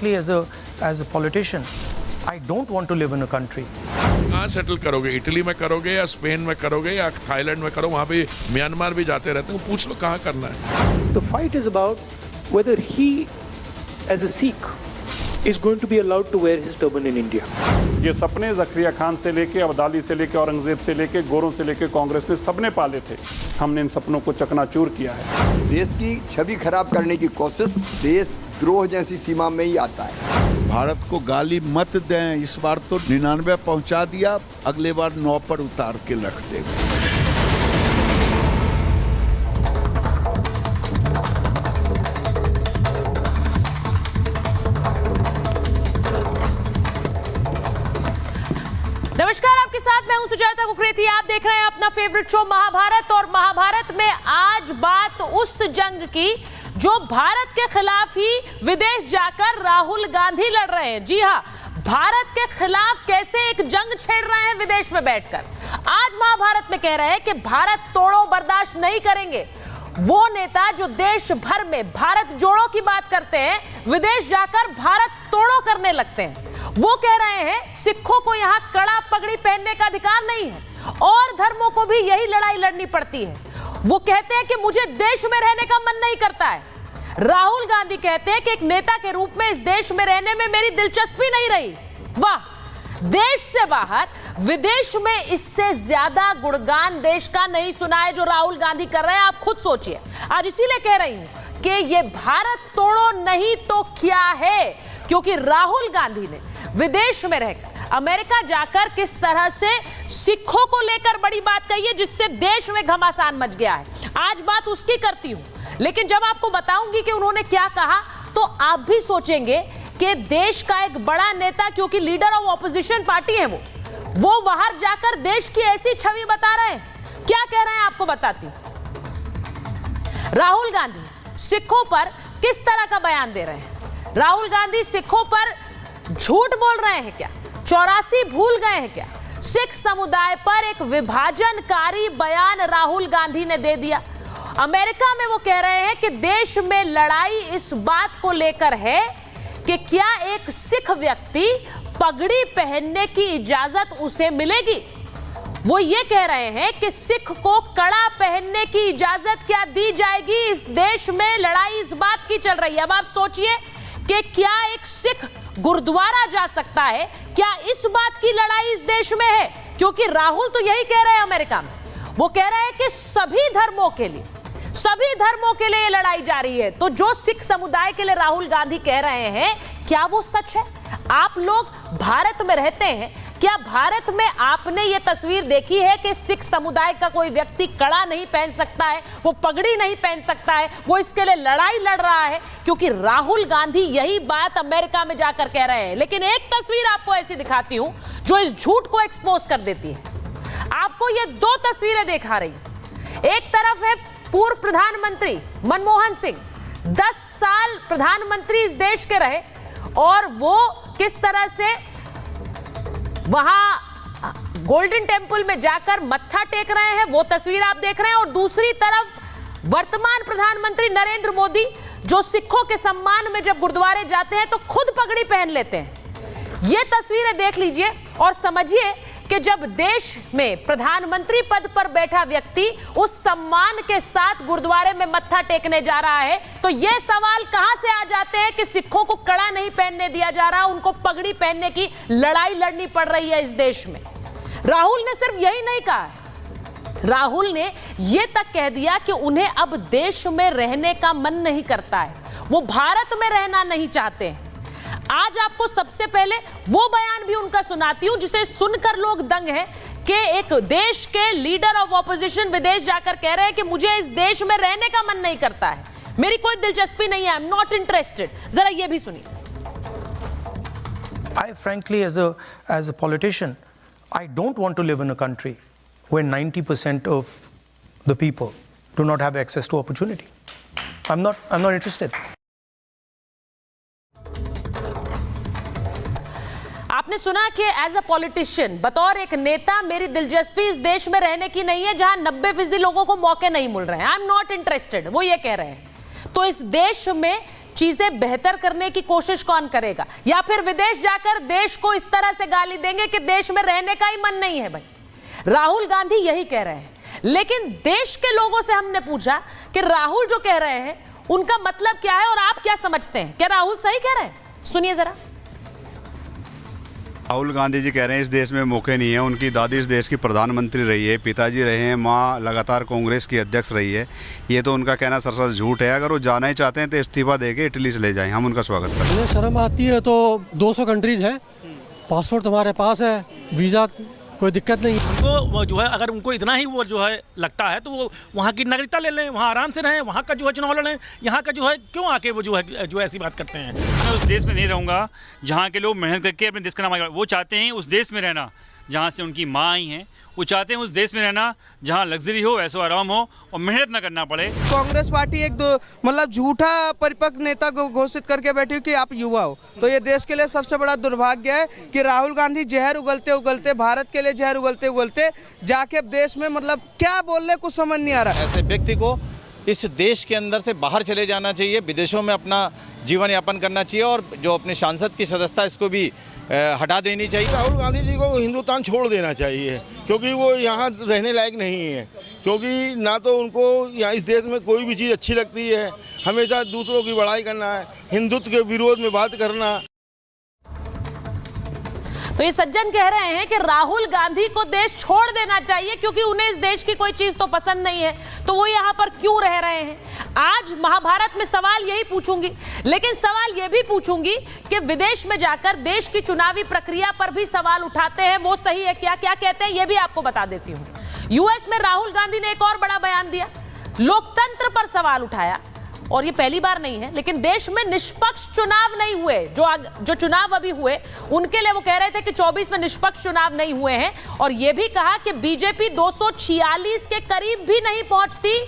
frankly, as a politician, I don't want to live in a country. कहाँ settle करोगे? Italy में करोगे या स्पेन में करोगे या थाईलैंड में करो? वहाँ पे म्यांमार भी जाते रहते हैं, पूछ लो कहाँ करना है। The fight is about whether he, as a Sikh, is going to be allowed to wear his turban in India. ये सपने ज़करिया खान से लेके अब्दाली से लेके औरंगजेब से लेके गोरों से लेके कांग्रेस में सबने पाले थे। हमने इन सपनों को चकनाचूर किया है। देश की छवि खराब करने की कोशिश देशद्रोह जैसी सीमा में ही आता है। भारत को गाली मत दें, इस बार तो 99 पहुंचा दिया, अगले बार 9 पर उतार के रख देंगे। नमस्कार, आपके साथ मैं हूं सुजाता कुकरेती। आप देख रहे हैं अपना फेवरेट शो महाभारत। और महाभारत में आज बात उस जंग की जो भारत के खिलाफ ही विदेश जाकर राहुल गांधी लड़ रहे हैं। जी हां, भारत के खिलाफ कैसे एक जंग छेड़ रहे हैं विदेश में बैठकर। आज महाभारत में कह रहे हैं कि भारत तोड़ो बर्दाश्त नहीं करेंगे। वो नेता जो देश भर में भारत जोड़ो की बात करते हैं, विदेश जाकर भारत तोड़ो करने लगते हैं। वो कह रहे हैं सिखों को यहां कड़ा पगड़ी पहनने का अधिकार नहीं है और धर्मों को भी यही लड़ाई लड़नी पड़ती है। वो कहते हैं कि मुझे देश में रहने का मन नहीं करता है। राहुल गांधी कहते हैं कि एक नेता के रूप में इस देश में रहने में मेरी दिलचस्पी नहीं रही। वाह, देश से बाहर विदेश में इससे ज्यादा गुणगान देश का नहीं सुना है जो राहुल गांधी कर रहे हैं। आप खुद सोचिए। आज इसीलिए कह रही हूं कि ये भारत तोड़ो नहीं तो क्या है, क्योंकि राहुल गांधी ने विदेश में रहकर अमेरिका जाकर किस तरह से सिखों को लेकर बड़ी बात कही है जिससे देश में घमासान मच गया है। आज बात उसकी करती हूं, लेकिन जब आपको बताऊंगी कि उन्होंने क्या कहा तो आप भी सोचेंगे कि देश का एक बड़ा नेता, क्योंकि लीडर ऑफ ऑपोजिशन पार्टी है वो बाहर जाकर देश की ऐसी छवि बता रहे हैं। क्या कह रहे हैं आपको बताती हूं। राहुल गांधी सिखों पर किस तरह का बयान दे रहे हैं। राहुल गांधी सिखों पर झूठ बोल रहे हैं क्या? 84 भूल गए हैं क्या? सिख समुदाय पर एक विभाजनकारी बयान राहुल गांधी ने दे दिया। अमेरिका में वो कह रहे हैं कि देश में लड़ाई इस बात को लेकर है कि क्या एक सिख व्यक्ति पगड़ी पहनने की इजाजत उसे मिलेगी। वो ये कह रहे हैं कि सिख को कड़ा पहनने की इजाजत क्या दी जाएगी। इस देश में लड़ाई इस बात की चल रही है। अब आप सोचिए कि क्या एक सिख गुरुद्वारा जा सकता है? क्या इस बात की लड़ाई इस देश में है? क्योंकि राहुल तो यही कह रहे हैं अमेरिका में। वो कह रहे हैं कि सभी धर्मों के लिए ये लड़ाई जारी है। तो जो सिख समुदाय के लिए राहुल गांधी कह रहे हैं, क्या वो सच है? आप लोग भारत में रहते हैं, क्या भारत में आपने ये तस्वीर देखी है कि सिख समुदाय का कोई व्यक्ति कड़ा नहीं पहन सकता है, वो पगड़ी नहीं पहन सकता है, वो इसके लिए लड़ाई लड़ रहा है? क्योंकि राहुल गांधी यही बात अमेरिका में जाकर कह रहे हैं। लेकिन एक तस्वीर आपको ऐसी दिखाती हूं जो इस झूठ को एक्सपोज कर देती है। आपको ये 2 तस्वीरें दिखा रही। एक तरफ है पूर्व प्रधानमंत्री मनमोहन सिंह, 10 साल प्रधानमंत्री इस देश के रहे और वो किस तरह से वहां गोल्डन टेम्पल में जाकर मत्था टेक रहे हैं, वो तस्वीर आप देख रहे हैं। और दूसरी तरफ वर्तमान प्रधानमंत्री नरेंद्र मोदी, जो सिखों के सम्मान में जब गुरुद्वारे जाते हैं तो खुद पगड़ी पहन लेते हैं। ये तस्वीरें देख लीजिए और समझिए कि जब देश में प्रधानमंत्री पद पर बैठा व्यक्ति उस सम्मान के साथ गुरुद्वारे में मत्था टेकने जा रहा है, तो यह सवाल कहां से आ जाते हैं कि सिखों को कड़ा नहीं पहनने दिया जा रहा, उनको पगड़ी पहनने की लड़ाई लड़नी पड़ रही है इस देश में। राहुल ने सिर्फ यही नहीं कहा है, राहुल ने यह तक कह दिया कि उन्हें अब देश में रहने का मन नहीं करता है, वो भारत में रहना नहीं चाहते हैं। आज आपको सबसे पहले वो बयान भी उनका सुनाती हूं जिसे सुनकर लोग दंग हैं कि एक देश के लीडर ऑफ ऑपोजिशन विदेश जाकर कह रहे हैं कि मुझे इस देश में रहने का मन नहीं करता है, मेरी कोई दिलचस्पी नहीं है, आई एम नॉट इंटरेस्टेड। जरा ये भी सुनिए। I frankly, as a politician, I don't want to live in a country where 90% of the people do not have access to opportunity. I'm not interested. आपने सुना कि एज अ पॉलिटिशियन, बतौर एक नेता, मेरी दिलचस्पी इस देश में रहने की नहीं है जहां 90% लोगों को मौके नहीं मिल रहे हैं। आई एम नॉट इंटरेस्टेड, वो ये कह रहे हैं। तो इस देश में चीजें बेहतर करने की कोशिश कौन करेगा? या फिर विदेश जाकर देश को इस तरह से गाली देंगे कि देश में रहने का ही मन नहीं है? भाई राहुल गांधी यही कह रहे हैं, लेकिन देश के लोगों से हमने पूछा कि राहुल जो कह रहे हैं उनका मतलब क्या है और आप क्या समझते हैं? क्या राहुल सही कह रहे हैं? सुनिए जरा। राहुल गांधी जी कह रहे हैं इस देश में मौके नहीं है। उनकी दादी इस देश की प्रधानमंत्री रही है, पिताजी रहे हैं, माँ लगातार कांग्रेस की अध्यक्ष रही है। ये तो उनका कहना सरासर झूठ है। अगर वो जाना ही चाहते हैं तो इस्तीफा देके इटली से ले जाएं, हम उनका स्वागत करते हैं। शर्म आती है तो 200 कंट्रीज हैं, पासपोर्ट हमारे पास है, वीज़ा कोई दिक्कत नहीं। उनको जो है अगर उनको इतना ही वो जो है लगता है तो वो वहाँ की नागरिकता ले लें, वहाँ आराम से रहें, वहाँ का जो है चुनाव लड़ें। यहाँ का जो है क्यों आके वो जो है ऐसी बात करते हैं? मैं उस देश में नहीं रहूँगा जहाँ के लोग मेहनत करके अपने देश का नाम आगे। वो चाहते हैं उस देश में रहना जहाँ से उनकी माँ आई हैं। वो चाहते हैं उस देश में रहना जहाँ लग्जरी हो, ऐसो आराम हो और मेहनत ना करना पड़े। कांग्रेस पार्टी एक दो मतलब झूठा परिपक्व नेता को घोषित करके बैठी कि आप युवा हो, तो ये देश के लिए सबसे बड़ा दुर्भाग्य है कि राहुल गांधी जहर उगलते उगलते, भारत के लिए जहर उगलते उगलते जाके देश में मतलब क्या बोल रहे कुछ समझ नहीं आ रहा है। ऐसे व्यक्ति को इस देश के अंदर से बाहर चले जाना चाहिए, विदेशों में अपना जीवन यापन करना चाहिए और जो अपने सांसद की सदस्यता इसको भी हटा देनी चाहिए। राहुल गांधी जी को हिंदुस्तान छोड़ देना चाहिए क्योंकि वो यहाँ रहने लायक नहीं है, क्योंकि ना तो उनको यहाँ इस देश में कोई भी चीज़ अच्छी लगती है, हमेशा दूसरों की बड़ाई करना है, हिंदुत्व के विरोध में बात करना। तो ये सज्जन कह रहे हैं कि राहुल गांधी को देश छोड़ देना चाहिए क्योंकि उन्हें इस देश की कोई चीज तो पसंद नहीं है, तो वो यहाँ पर क्यों रह रहे हैं। आज महाभारत में सवाल यही पूछूंगी, लेकिन सवाल ये भी पूछूंगी कि विदेश में जाकर देश की चुनावी प्रक्रिया पर भी सवाल उठाते हैं, वो सही है क्या? क्या कहते हैं ये भी आपको बता देती हूँ। यूएस में राहुल गांधी ने एक और बड़ा बयान दिया, लोकतंत्र पर सवाल उठाया, और ये पहली बार नहीं है, लेकिन देश में निष्पक्ष चुनाव नहीं हुए। जो चुनाव अभी हुए उनके लिए वो कह रहे थे कि 24 में निष्पक्ष चुनाव नहीं हुए हैं, और ये भी कहा कि बीजेपी 246 के करीब भी नहीं पहुंचती,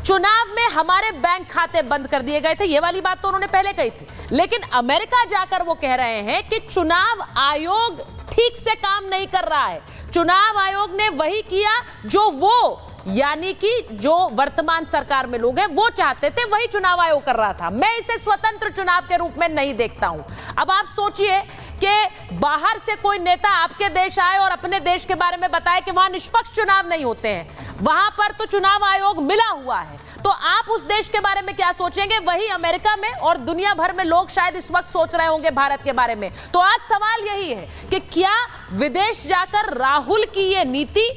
चुनाव में हमारे बैंक खाते बंद कर दिए गए थे। ये वाली बात तो उन्होंने पहले कही थी, लेकिन अमेरिका जाकर वो कह रहे हैं कि चुनाव आयोग ठीक से काम नहीं कर रहा है। चुनाव आयोग ने वही किया जो वो यानी कि जो वर्तमान सरकार में लोग हैं वो चाहते थे, वही चुनाव आयोग कर रहा था। मैं इसे स्वतंत्र चुनाव के रूप में नहीं देखता हूं। अब आप सोचिए कि बाहर से कोई नेता आपके देश आए और अपने देश के बारे में बताए कि वहां निष्पक्ष चुनाव नहीं होते हैं, वहां पर तो चुनाव आयोग मिला हुआ है, तो आप उस देश के बारे में क्या सोचेंगे? वही अमेरिका में और दुनिया भर में लोग शायद इस वक्त सोच रहे होंगे भारत के बारे में। तो आज सवाल यही है कि क्या विदेश जाकर राहुल की ये नीति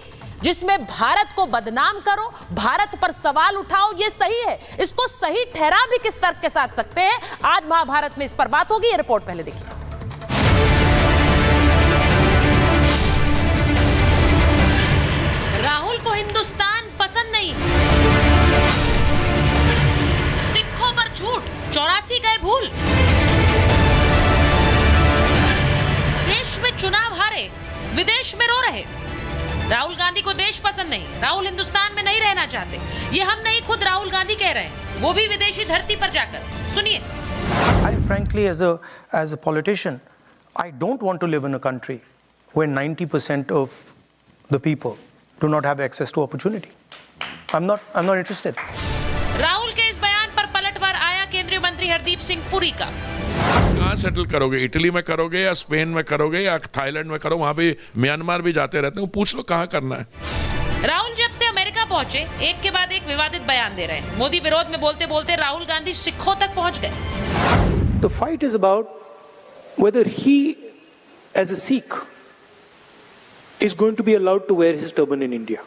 जिसमें भारत को बदनाम करो, भारत पर सवाल उठाओ, ये सही है? इसको सही ठहरा भी किस तर्क के साथ सकते हैं? आज महाभारत में इस पर बात होगी। ये रिपोर्ट पहले देखिए। राहुल को हिंदुस्तान पसंद नहीं, सिखों पर झूठ, 84 गए भूल, देश में चुनाव हारे, विदेश में रो रहे। राहुल गांधी को देश पसंद नहीं, राहुल हिंदुस्तान में नहीं रहना चाहते। ये हम नहीं, खुद राहुल गांधी कह रहे हैं, वो भी विदेशी धरती पर जाकर। सुनिए। I frankly, as a politician, I don't want to live in a country where 90% of the people do not have access to opportunity. I'm not interested. Rahul के इस बयान पर पलटवार आया केंद्रीय मंत्री हरदीप सिंह पुरी का। कहाँ सेटल करोगे? इटली में करोगे या स्पेन में करोगे या थाईलैंड में करो? वहां भी म्यांमार भी जाते रहते हैं, पूछ लो कहाँ करना है। राहुल जब से अमेरिका पहुंचे एक के बाद एक विवादित बयान दे रहे हैं। मोदी विरोध में बोलते बोलते राहुल गांधी सिखों तक पहुंच गए। The fight is about whether he, as a Sikh, is going to be allowed to wear his turban in India,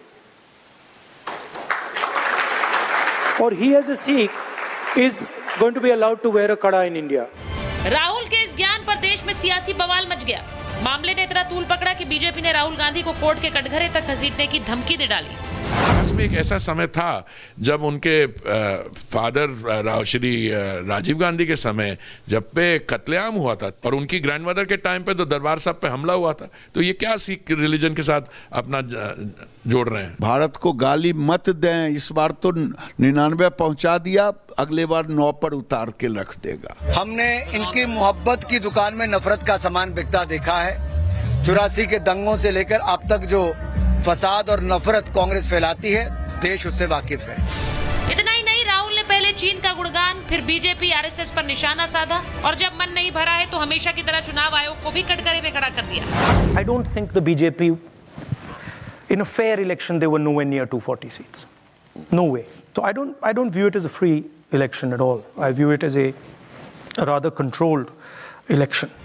or he, as a Sikh, is going to be allowed to wear a kada in India. Rahul के इस ज्ञान पर देश में सियासी बवाल much गया। मामले ने इतना तूल पकड़ा कि बीजेपी ने राहुल गांधी को कोर्ट के कटघरे तक घसीटने की धमकी दे डाली। में एक ऐसा समय था जब उनके फादर श्री राजीव गांधी के समय जब पे कत्लेआम हुआ था, और उनकी ग्रैंडमदर के टाइम पे तो दरबार साहब पे हमला हुआ था। तो ये क्या सिख रिलीजन के साथ अपना जोड़ रहे हैं? भारत को गाली मत दें, इस बार तो 99 पहुंचा दिया, अगले बार 9 पर उतार के रख देगा। हमने इनकी मोहब्बत की दुकान में नफरत का सामान बिकता देखा है। 84 के दंगों से लेकर अब तक जो फसाद और नफरत कांग्रेस फैलाती है, देश उससे वाकिफ है। इतना ही नहीं, राहुल ने पहले चीन का गुणगान, फिर बीजेपी आरएसएस पर निशाना साधा और जब मन नहीं भरा है तो हमेशा की तरह चुनाव आयोग को भी कटघरे में खड़ा कर दिया। I don't think the BJP, in a fair election, they were nowhere near 240 seats. No way. So I don't view it as a free election at all. I view it as a rather controlled election.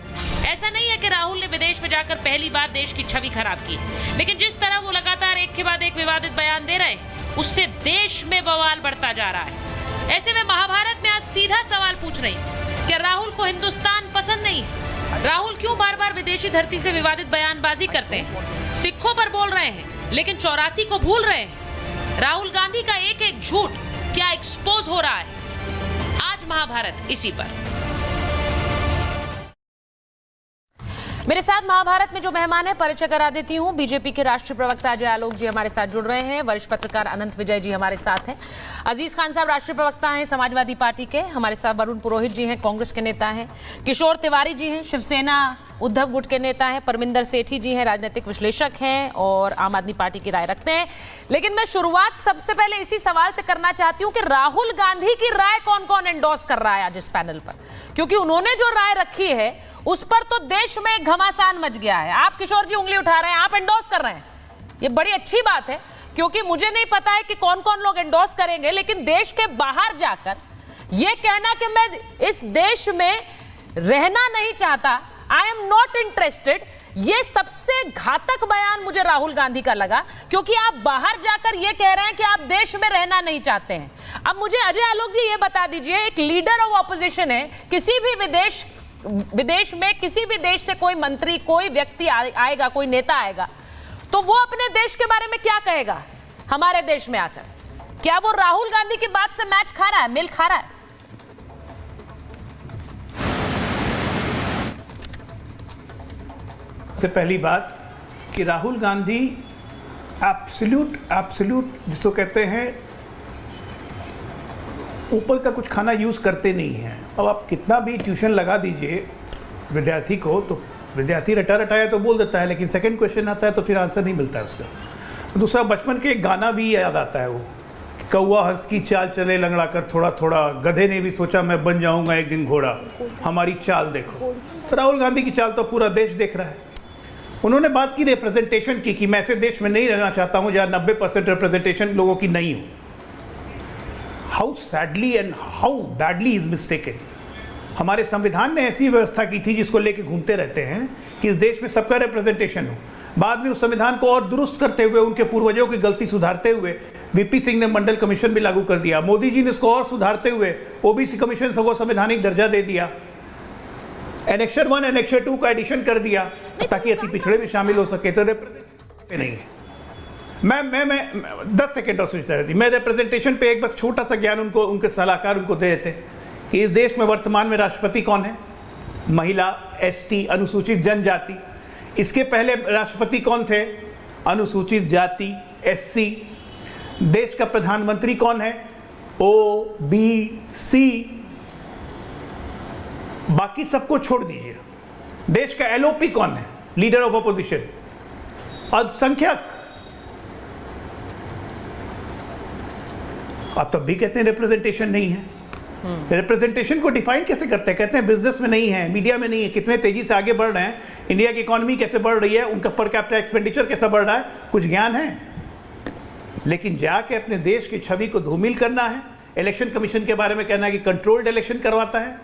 ऐसा नहीं है कि राहुल ने विदेश में जाकर पहली बार देश की छवि खराब की, लेकिन जिस तरह वो लगातार एक के बाद एक विवादित बयान दे रहे हैं, उससे देश में बवाल बढ़ता जा रहा है। ऐसे में महाभारत में आज सीधा सवाल पूछ रही कि राहुल को हिंदुस्तान पसंद नहीं, राहुल क्यों बार बार विदेशी धरती से विवादित बयानबाजी करते हैं, सिखों पर बोल रहे हैं लेकिन 84 को भूल रहे हैं। राहुल गांधी का एक एक झूठ क्या एक्सपोज हो रहा है? आज महाभारत इसी पर। मेरे साथ महाभारत में जो मेहमान है परिचय करा देती हूँ। बीजेपी के राष्ट्रीय प्रवक्ता अजय आलोक जी हमारे साथ जुड़ रहे हैं, वरिष्ठ पत्रकार अनंत विजय जी हमारे साथ हैं, अजीज खान साहब राष्ट्रीय प्रवक्ता हैं समाजवादी पार्टी के, हमारे साथ वरुण पुरोहित जी हैं कांग्रेस के नेता हैं, किशोर तिवारी जी हैं शिवसेना उद्धव गुट के नेता हैं, परमिंदर सेठी जी हैं राजनीतिक विश्लेषक हैं और आम आदमी पार्टी की राय रखते हैं। लेकिन मैं शुरुआत सबसे पहले इसी सवाल से करना चाहती हूँ कि राहुल गांधी की राय कौन कौन एंडोर्स कर रहा है आज इस पैनल पर, क्योंकि उन्होंने जो राय रखी है उस पर तो देश में एक घमासान मच गया है। आप किशोर जी उंगली उठा रहे हैं, आप एंडोर्स कर रहे हैं, ये बड़ी अच्छी बात है, क्योंकि मुझे नहीं पता है कि कौन कौन लोग एंडोर्स करेंगे, लेकिन देश के बाहर जाकर ये कहना कि मैं इस देश में रहना नहीं चाहता, आई एम नॉट इंटरेस्टेड, ये सबसे घातक बयान मुझे राहुल गांधी का लगा, क्योंकि आप बाहर जाकर ये कह रहे हैं कि आप देश में रहना नहीं चाहते हैं। अब मुझे अजय आलोक जी ये बता दीजिए, एक लीडर ऑफ ऑपोजिशन है, किसी भी विदेश में किसी भी देश से कोई मंत्री कोई व्यक्ति आएगा, कोई नेता आएगा, तो वो अपने देश के बारे में क्या कहेगा हमारे देश में आकर? क्या वो राहुल गांधी की बात से मैच खा रहा है, मेल खा रहा है? सबसे पहली बात कि राहुल गांधी एब्सोल्यूट जिसको कहते हैं ऊपर का कुछ खाना यूज़ करते नहीं हैं। अब आप कितना भी ट्यूशन लगा दीजिए विद्यार्थी को, तो विद्यार्थी रटा रटाया तो बोल देता है, लेकिन सेकंड क्वेश्चन आता है तो फिर आंसर नहीं मिलता है उसका। दूसरा, बचपन के एक गाना भी याद आता है, वो कौवा हंस की चाल चले लंगड़ा कर थोड़ा थोड़ा, गधे ने भी सोचा मैं बन जाऊंगा एक दिन घोड़ा, हमारी चाल देखो। तो राहुल गांधी की चाल तो पूरा देश देख रहा है। उन्होंने बात की रिप्रेजेंटेशन की कि मैं ऐसे देश में नहीं रहना चाहता हूं जहां 90% रिप्रेजेंटेशन लोगों की नहीं हो। How sadly and how badly is mistaken. हमारे संविधान ने ऐसी व्यवस्था की थी जिसको लेके घूमते रहते हैं कि इस देश में सबका रिप्रेजेंटेशन हो। बाद में उस संविधान को और दुरुस्त करते हुए, उनके पूर्वजों की गलती सुधारते हुए वीपी सिंह ने मंडल कमीशन भी लागू कर दिया। मोदी जी ने इसको और सुधारते हुए ओबीसी कमीशन को संवैधानिक दर्जा दे दिया। एनेक्सर 1 एनेक्सर 2 का एडिशन कर दिया ताकि अति पिछड़े भी शामिल हो सके। तो नहीं है। मैं 10 सेकेंड और सोचता रहती। मैं रिप्रेजेंटेशन पे एक बस छोटा सा ज्ञान उनको, उनके सलाहकार उनको दे देते कि इस देश में वर्तमान में राष्ट्रपति कौन है? महिला, एसटी, अनुसूचित जनजाति। इसके पहले राष्ट्रपति कौन थे? अनुसूचित जाति, एससी। देश का प्रधानमंत्री कौन है? ओबीसी। बाकी सबको छोड़ दीजिए। देश का एलओपी कौन है? Leader of opposition. अल्पसंख्यक। आप तब भी कहते हैं रिप्रेजेंटेशन नहीं है। रिप्रेजेंटेशन को डिफाइन कैसे करते हैं? कहते हैं बिजनेस में नहीं है, मीडिया में नहीं है, कितने तेजी से आगे बढ़ रहे हैं, इंडिया की इकोनॉमी कैसे बढ़ रही है, उनका पर कैपिटा एक्सपेंडिचर कैसा बढ़ रहा है, कुछ ज्ञान है। लेकिन जाके अपने देश की छवि को धूमिल करना है। इलेक्शन कमीशन के बारे में कहना है कि कंट्रोल्ड इलेक्शन करवाता है।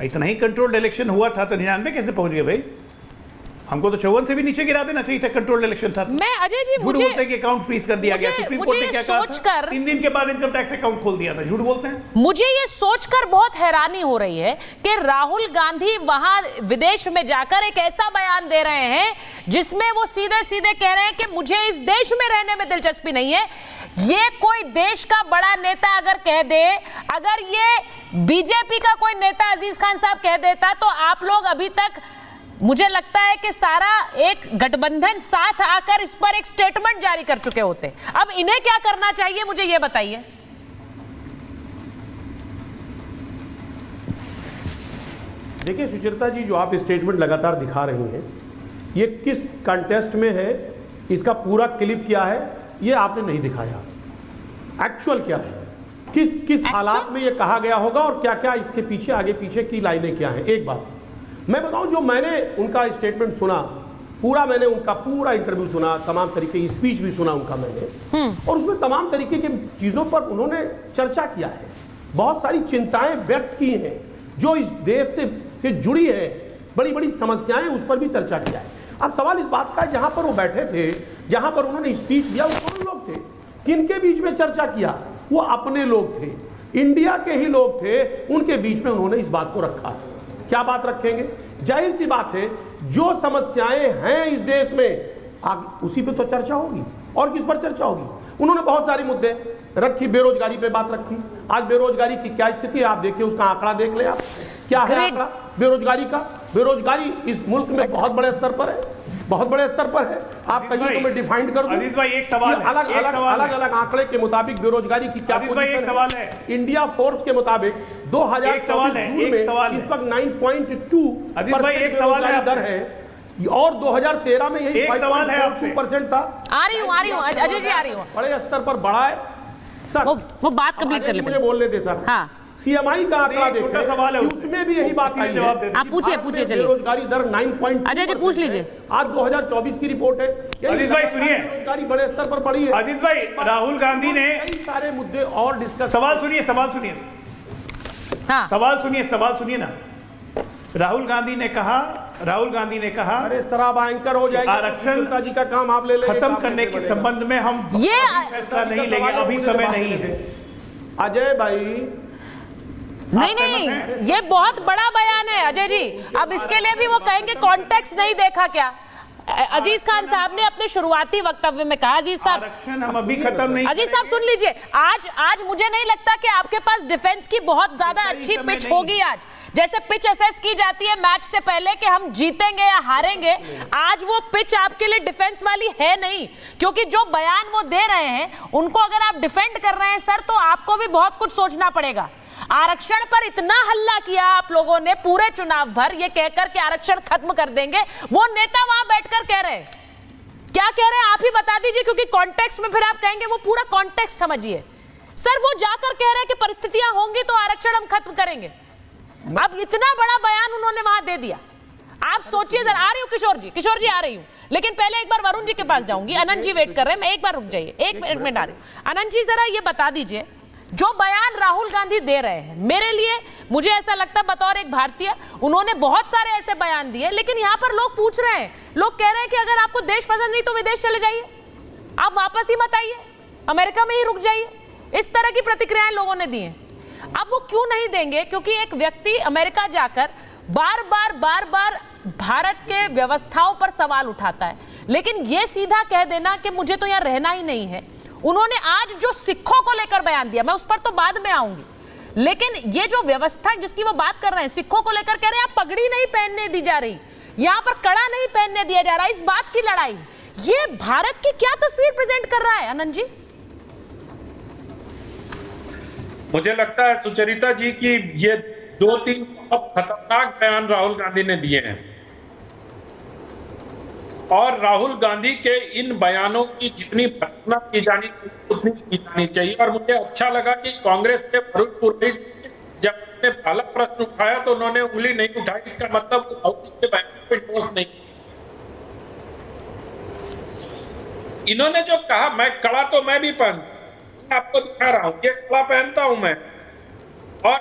इतना ही कंट्रोल्ड इलेक्शन हुआ था तो 99 कैसे पहुंच गए भाई? हमको तो 54 से भी नीचे गिरा देना चाहिए था। कंट्रोल्ड इलेक्शन था। मैं अजय जी मुझे बोलते हैं कि अकाउंट फ्रीज कर दिया गया। सुप्रीम कोर्ट ने क्या कहा था? 3 दिन के बाद इनकम टैक्स अकाउंट खोल दिया था। झूठ बोलते हैं। मुझे ये सोचकर बहुत हैरानी हो रही है कि राहुल गांधी वहां विदेश में जाकर एक ऐसा बयान दे रहे हैं जिसमें वो सीधे सीधे कह रहे हैं कि मुझे इस देश में रहने में दिलचस्पी नहीं है। ये कोई देश का बड़ा नेता अगर कह दे, अगर ये बीजेपी का कोई नेता अजीज खान साहब कह देता, तो आप लोग अभी तक, मुझे लगता है कि सारा एक गठबंधन साथ आकर इस पर एक स्टेटमेंट जारी कर चुके होते। अब इन्हें क्या करना चाहिए, मुझे यह बताइए। देखिए सुचरिता जी, जो आप स्टेटमेंट लगातार दिखा रही हैं, ये किस कंटेस्ट में है, इसका पूरा क्लिप क्या है, ये आपने नहीं दिखाया। एक्चुअल क्या है, किस हालात में ये कहा गया होगा और क्या क्या इसके पीछे आगे पीछे की लाइनें क्या हैं। एक बात मैं बताऊं, जो मैंने उनका स्टेटमेंट सुना, मैंने उनका पूरा इंटरव्यू सुना, तमाम तरीके की स्पीच भी सुना उनका मैंने, और उसमें तमाम तरीके की चीज़ों पर उन्होंने चर्चा किया है, बहुत सारी चिंताएं व्यक्त की हैं जो इस देश से जुड़ी है, बड़ी बड़ी समस्याएं, उस पर भी चर्चा किया है। अब सवाल इस बात का है, जहां पर वो बैठे थे, जहां पर उन्होंने स्पीच दिया, वो कौन लोग थे, किनके बीच में चर्चा किया? वो अपने लोग थे, इंडिया के ही लोग थे, उनके बीच में उन्होंने इस बात को रखा। क्या बात रखेंगे? जाहिर सी बात है, जो समस्याएं हैं इस देश में, उसी पे तो चर्चा होगी, और किस पर चर्चा होगी? उन्होंने बहुत सारे मुद्दे रखी, बेरोजगारी पे बात रखी। आज बेरोजगारी की क्या स्थिति है आप देखिए, उसका आंकड़ा देख ले आप, क्या है आंकड़ा बेरोजगारी का। बेरोजगारी इस मुल्क में बहुत बड़े स्तर पर है, बहुत बड़े स्तर पर है। आप कहिए तो मैं डिफाइन कर दूं। अजीत भाई एक सवाल है, अलग अलग आंकड़े के मुताबिक बेरोजगारी की क्या पोजीशन है? एक सवाल है, इंडिया फोर्स के मुताबिक 2024 में इस वक्त 9.2% दर है, और 2013 में यही 5.2% था। आ रही हूँ अजय जी, आ रही हूँ। बड़े स्तर पर बढ़ा है सर। वो बात कंप्लीट कर ले, मुझे बोलने दे सर। हाँ, सीएमआई का आंकड़ा देखिए, छोटा सवाल है, उसमें भी यही बात आई है। आप पूछिए चलिए। बेरोजगारी दर 9. अजय जी पूछ लीजिए। आज 2024 की रिपोर्ट है। अजीत भाई सुनिए, बेरोजगारी बड़े स्तर पर बढ़ी है। अजीत भाई, राहुल गांधी ने कई सारे मुद्दे और डिस्कस। सवाल सुनिए हाँ। सवाल सुनिए ना। राहुल गांधी ने कहा अरे शराब एंकर हो जाएगा, आरक्षण जी का काम आप ले लेंगे, खत्म करने के संबंध में हम फैसला नहीं लेंगे, अभी समय नहीं है। अजय भाई नहीं, ये बहुत बड़ा बयान है अजय जी। अब इसके लिए भी वो कहेंगे कॉन्टेक्स्ट नहीं देखा क्या? अजीज खान साहब ने अपने शुरुआती वक्तव्य में कहा, अजीज साहब हम अभी खत्म नहीं, अजीज साहब सुन लीजिए, आज मुझे नहीं लगता कि आपके पास डिफेंस की बहुत ज्यादा अच्छी पिच होगी। आज जैसे पिच असेस की जाती है मैच से पहले कि हम जीतेंगे या हारेंगे, आज वो पिच आपके लिए डिफेंस वाली है नहीं, क्योंकि जो बयान वो दे रहे हैं उनको अगर आप डिफेंड कर रहे हैं सर, तो आपको भी बहुत कुछ सोचना पड़ेगा। आरक्षण पर इतना हल्ला किया आप लोगों ने पूरे चुनाव भर, ये कहकर कि आरक्षण खत्म कर देंगे। वो नेता वहां बैठकर कह रहे हैं, क्या कह रहे हैं आप ही बता दीजिए, क्योंकि कॉन्टेक्स्ट में फिर आप कहेंगे, वो पूरा कॉन्टेक्स्ट समझिए। सर वो जाकर कह रहे हैं कि परिस्थितियां होंगी तो आरक्षण हम खत्म करेंगे। अब इतना बड़ा बयान उन्होंने वहां दे दिया। आप सोचिए जरा। आ रही हूँ किशोर जी आ रही हूँ, लेकिन पहले एक बार वरुण जी के पास जाऊंगी। अनंत जी वेट कर रहे हैं, मैं एक बार रुक जाइए, एक मिनट आ रही हूँ। अनंत जी जरा ये बता दीजिए, जो बयान राहुल गांधी दे रहे हैं, मेरे लिए मुझे ऐसा लगता है बतौर एक भारतीय, उन्होंने बहुत सारे ऐसे बयान दिए, लेकिन यहाँ पर लोग पूछ रहे हैं, लोग कह रहे हैं कि अगर आपको देश पसंद नहीं तो विदेश चले जाइए, आप वापस ही मत आइए, अमेरिका में ही रुक जाइए। इस तरह की प्रतिक्रियाएं लोगों ने दी हैं। अब वो क्यों नहीं देंगे? क्योंकि एक व्यक्ति अमेरिका जाकर बार बार भारत के व्यवस्थाओं पर सवाल उठाता है, लेकिन ये सीधा कह देना कि मुझे तो यहाँ रहना ही नहीं है। उन्होंने आज जो सिखों को लेकर बयान दिया, मैं उस पर तो बाद में आऊंगी, लेकिन ये जो व्यवस्था जिसकी वो बात कर रहे हैं, सिखों को लेकर कह रहे हैं आप पगड़ी नहीं पहनने दी जा रही, यहाँ पर कड़ा नहीं पहनने दिया जा रहा, इस बात की लड़ाई, ये भारत की क्या तस्वीर प्रेजेंट कर रहा है आनंद जी? मुझे लगता है सुचरिता जी कि ये 2-3 बहुत खतरनाक बयान राहुल गांधी ने दिए हैं, और राहुल गांधी के इन बयानों की जितनी भर्त्सना की जानी चाहिए उतनी की जानी चाहिए। और मुझे अच्छा लगा कि कांग्रेस के वरुण पुरोहित जब उन्होंने पहला प्रश्न उठाया तो उन्होंने उंगली नहीं उठाई, इसका मतलब राहुल जी के बयान पे ठोस नहीं। इन्होंने जो कहा, मैं कड़ा तो मैं भी आपको दिखा रहा हूं, ये कड़ा पहनता हूं मैं, और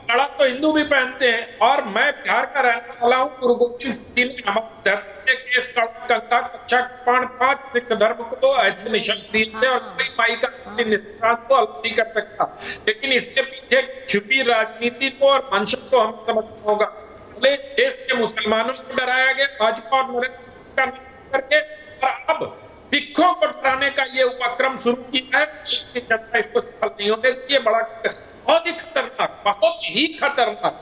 कड़ा तो हिंदू भी पहनते हैं, और मैं बिहार का रहने वाला हूं। गुरु गोविंद सिंह ने हमारे धरती केस कंका कक्षा 5 सिख धर्म को ऐसे निशान दिए थे, और कोई माई का निशान को अलग नहीं कर सकता। लेकिन इसके पीछे छुपी राजनीति को और मंशा को हमें समझना होगा। पहले इस देश के मुसलमानों को डराया गया भाजपा और नरेंद्र मोदी करके, और अब सिखों को डराने का ये उपक्रम शुरू किया है। इसकी जनता इसको सफल नहीं होने देती है। बहुत ही खतरनाक।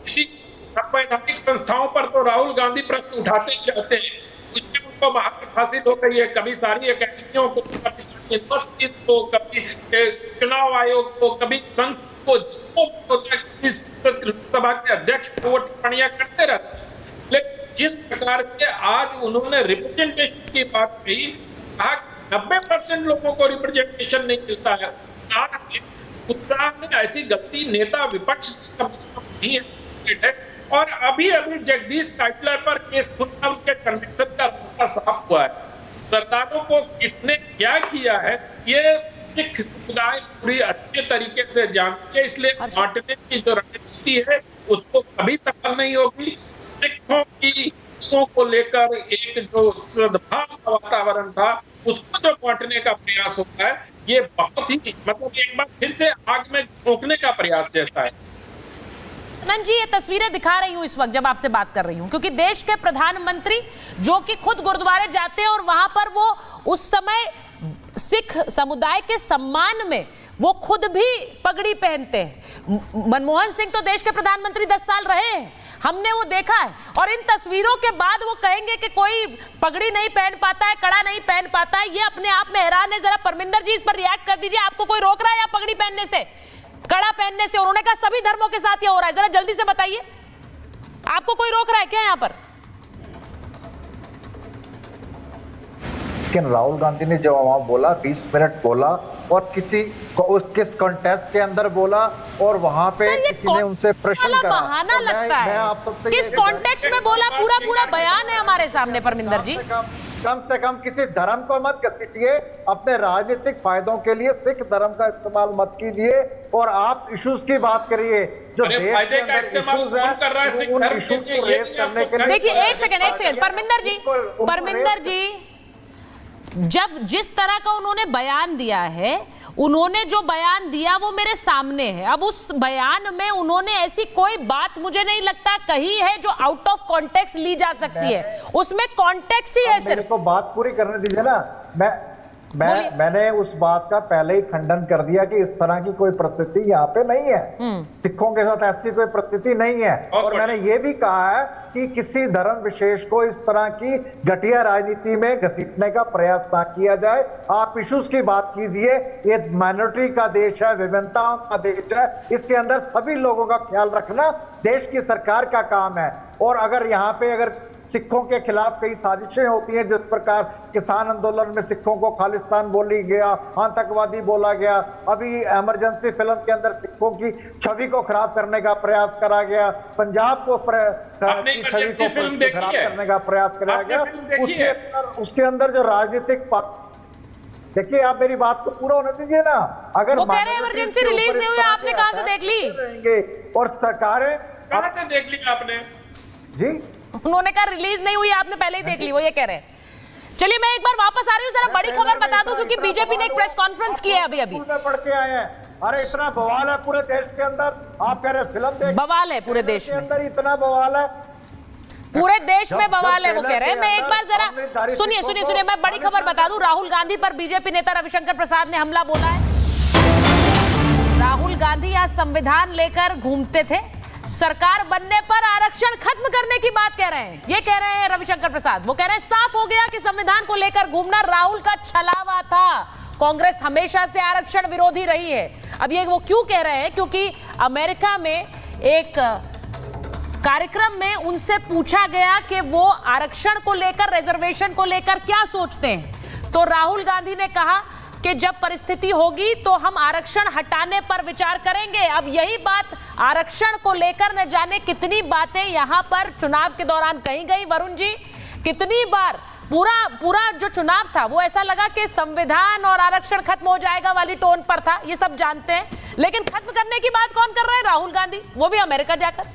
किसी संवैधानिक संस्थाओं पर तो राहुल गांधी प्रश्न उठाते ही रहते हैं, उसमें उनको महारत हासिल हो गई है, कभी सारी अकादमियों को, कभी यूनिवर्सिटीज को, कभी चुनाव आयोग को, कभी संसद को, जिसको होता है लोकसभा के अध्यक्ष को वो टिप्पणियां करते रहते हैं। लेकिन जिस प्रकार के आज उन्होंने रिप्रेजेंटेशन की बात कही, कहा 90% लोगों को रिप्रेजेंटेशन नहीं मिलता है, उत्साह में ऐसी गलती नेता विपक्ष से कम नहीं है। और अभी अभी जगदीश टाइटलर पर केस खुला, उनके कन्विक्शन का रास्ता साफ हुआ है। सरदारों को किसने क्या किया है ये सिख समुदाय पूरी अच्छे तरीके से जानती है, इसलिए बांटने की जो रणनीति है उसको कभी सफल नहीं होगी। सिखों की को लेकर एक जो सद्भाव का वातावरण था उसको जो बांटने का प्रयास होता है, ये बहुत ही मतलब एक बार फिर से आग में झोंकने का प्रयास जैसा है। आनंद जी, ये तस्वीरें दिखा रही हूं इस वक्त जब आपसे बात कर रही हूं, क्योंकि देश के प्रधानमंत्री जो कि खुद गुरुद्वारे जाते हैं और वहां पर वो उस समय सिख समुदाय के सम्मान में वो खुद भी पगड़ी पहनते हैं। मनमोहन सिंह तो देश के प्रधानमंत्री 10 साल रहे हैं, हमने वो देखा है। और इन तस्वीरों के बाद वो कहेंगे कि कोई पगड़ी नहीं पहन पाता है, कड़ा नहीं पहन पाता है, ये अपने आप में हैरान है। जरा परमिंदर जी इस पर रिएक्ट कर दीजिए। आपको कोई रोक रहा है या पगड़ी पहनने से, कड़ा पहनने से? उन्होंने कहा सभी धर्मों के साथ ये हो रहा है। जरा जल्दी से बताइए, आपको कोई रोक रहा है क्या यहाँ पर? लेकिन राहुल गांधी ने जब वहां बोला 20 मिनट बोला और किस कॉन्टेस्ट के अंदर बोला और वहां पे किसी ने उनसे प्रश्न करा, बहाना लगता है। किस कॉन्टेक्स्ट में बोला? पूरा बयान है हमारे सामने परमिंदर जी। कम से कम किसी धर्म को मत घसीटिए, अपने राजनीतिक फायदों के लिए सिख धर्म का इस्तेमाल मत कीजिए और आप इश्यूज की बात करिए जो देश के अंदर इश्यूज हैं, उन इश्यूज को रेज करने के लिए। देखिए एक सेकंड परमिंदर जी, जब जिस तरह का उन्होंने बयान दिया है, उन्होंने जो बयान दिया वो मेरे सामने है। अब उस बयान में उन्होंने ऐसी कोई बात मुझे नहीं लगता कही है जो आउट ऑफ कॉन्टेक्स्ट ली जा सकती है। उसमें कॉन्टेक्स्ट ही है सिर्फ। मेरे को बात पूरी करने दीजिए ना। मैंने उस बात का पहले ही खंडन कर दिया कि इस तरह की कोई परिस्थिति यहाँ पे नहीं है, सिखों के साथ ऐसी कोई परिस्थिति नहीं है। और मैंने ये भी कहा है कि किसी धर्म विशेष को इस तरह की घटिया राजनीति में घसीटने का प्रयास ना किया जाए। आप इश्यूज की बात कीजिए, ये माइनॉरिटी का देश है, विभिन्नताओं का देश है, इसके अंदर सभी लोगों का ख्याल रखना देश की सरकार का काम है। और अगर यहाँ पे अगर सिखों के खिलाफ कई साजिशें होती हैं, जिस प्रकार किसान आंदोलन में सिखों को खालिस्तान बोली गया, आतंकवादी बोला गया, अभी इमरजेंसी फिल्म के अंदर सिखों की छवि को खराब करने का प्रयास करा गया, पंजाब को छवि को खराब करने का प्रयास करा गया, उसके अंदर जो राजनीतिक, देखिए आप मेरी बात को पूरा होने दीजिए ना। अगर वो कह रहे हैं इमरजेंसी रिलीज नहीं हुई, आपने कहां से देख ली? और सरकारें कहां से देख ली आपने? जी उन्होंने कहा रिलीज नहीं हुई, आपने पहले ही देख ली, वो ये कह रहे हैं। चलिए मैं एक बार वापस आ रही हूँ, जरा बड़ी खबर बता दूं, क्योंकि बीजेपी ने एक प्रेस कॉन्फ्रेंस की है अभी पढ़ के आए हैं। अरे इतना बवाल है पूरे देश के अंदर, आप कह रहे फिल्म देख, बवाल है पूरे देश में, अंदर इतना बवाल है, पूरे देश में बवाल है, वो कह रहे हैं। मैं एक बार जरा सुनिए, मैं बड़ी खबर बता दूं। राहुल गांधी पर बीजेपी नेता रविशंकर प्रसाद ने हमला बोला है। राहुल गांधी आज संविधान लेकर घूमते थे, सरकार बनने पर आरक्षण खत्म करने की बात कह रहे हैं। ये कह रहे हैं रविशंकर प्रसाद, वो कह रहे हैं साफ हो गया कि संविधान को लेकर घूमना राहुल का छलावा था। कांग्रेस हमेशा से आरक्षण विरोधी रही है। अब ये वो क्यों कह रहे हैं? क्योंकि अमेरिका में एक कार्यक्रम में उनसे पूछा गया कि वो आरक्षण को लेकर, रिजर्वेशन को लेकर क्या सोचते हैं, तो राहुल गांधी ने कहा कि जब परिस्थिति होगी तो हम आरक्षण हटाने पर विचार करेंगे। अब यही बात आरक्षण को लेकर न जाने कितनी बातें यहां पर चुनाव के दौरान कही गई। वरुण जी, कितनी बार पूरा जो चुनाव था वो ऐसा लगा कि संविधान और आरक्षण खत्म हो जाएगा वाली टोन पर था, ये सब जानते हैं। लेकिन खत्म करने की बात कौन कर रहा है? राहुल गांधी, वो भी अमेरिका जाकर।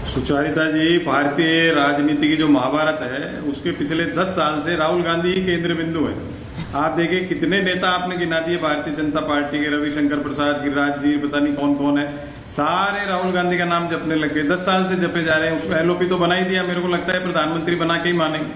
सुचारिता जी, भारतीय राजनीति की जो महाभारत है उसके पिछले 10 साल से राहुल गांधी ही केंद्र बिंदु है। आप देखिए कितने नेता आपने गिना दिए भारतीय जनता पार्टी के, रविशंकर प्रसाद, गिरिराज जी, पता नहीं कौन कौन है, सारे राहुल गांधी का नाम जपने लग गए। 10 साल से जपे जा रहे हैं। उसको एलओपी तो बना ही दिया, मेरे को लगता है प्रधानमंत्री बना के ही मानेंगे।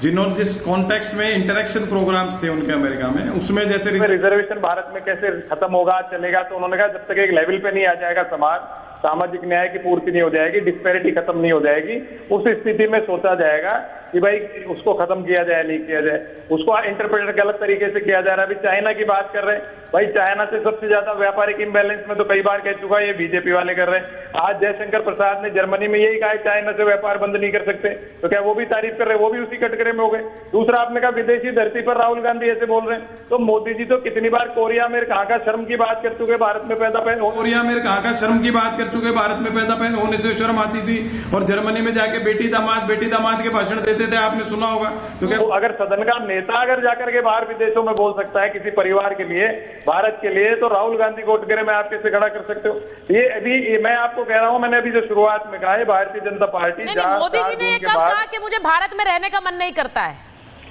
जिन्होंने जिस कॉन्टेक्स्ट में इंटरेक्शन प्रोग्राम्स थे उनके अमेरिका में, उसमें जैसे रिजर्वेशन भारत में कैसे खत्म होगा, चलेगा, तो उन्होंने कहा जब तक एक लेवल पे नहीं आ जाएगा समाज, सामाजिक न्याय की पूर्ति नहीं हो जाएगी, डिस्पैरिटी खत्म नहीं हो जाएगी, उस स्थिति में सोचा जाएगा कि भाई उसको खत्म किया जाए नहीं किया जाए। उसको इंटरप्रेट गलत तरीके से किया जा रहा है। अभी चाइना की बात कर रहे हैं, भाई चाइना से सबसे ज्यादा व्यापारिक इम्बैलेंस में तो कई बार कह चुका है, ये बीजेपी वाले कर रहे हैं। आज जयशंकर प्रसाद ने जर्मनी में यही कहा है चाइना से व्यापार बंद नहीं कर सकते, तो क्या वो भी तारीफ कर रहे हैं? वो भी उसी कटघरे में हो गए। दूसरा आपने कहा विदेशी धरती पर राहुल गांधी ऐसे बोल रहे हैं, तो मोदी जी तो कितनी बार कोरिया में कहाँ का शर्म की बात कर चुके, भारत में पैदा कोरिया में कहाँ का शर्म की बात कर चुके, भारत में पैदा होने से शर्म आती थी, और जर्मनी में जाके बेटी दामाद के भाषण देते थे, आपने सुना होगा। तो क्या अगर सदन का नेता अगर जाकर के बाहर विदेशों में बोल सकता है किसी परिवार के लिए, भारत के लिए, तो राहुल गांधी को कटघरे में आप कैसे खड़ा कर सकते हो? ये अभी मैं आपको कह रहा हूं, मैंने अभी जो शुरुआत में कहा है, भारतीय जनता पार्टी मोदी जी ने कब कहा कि मुझे भारत में रहने का मन नहीं करता है,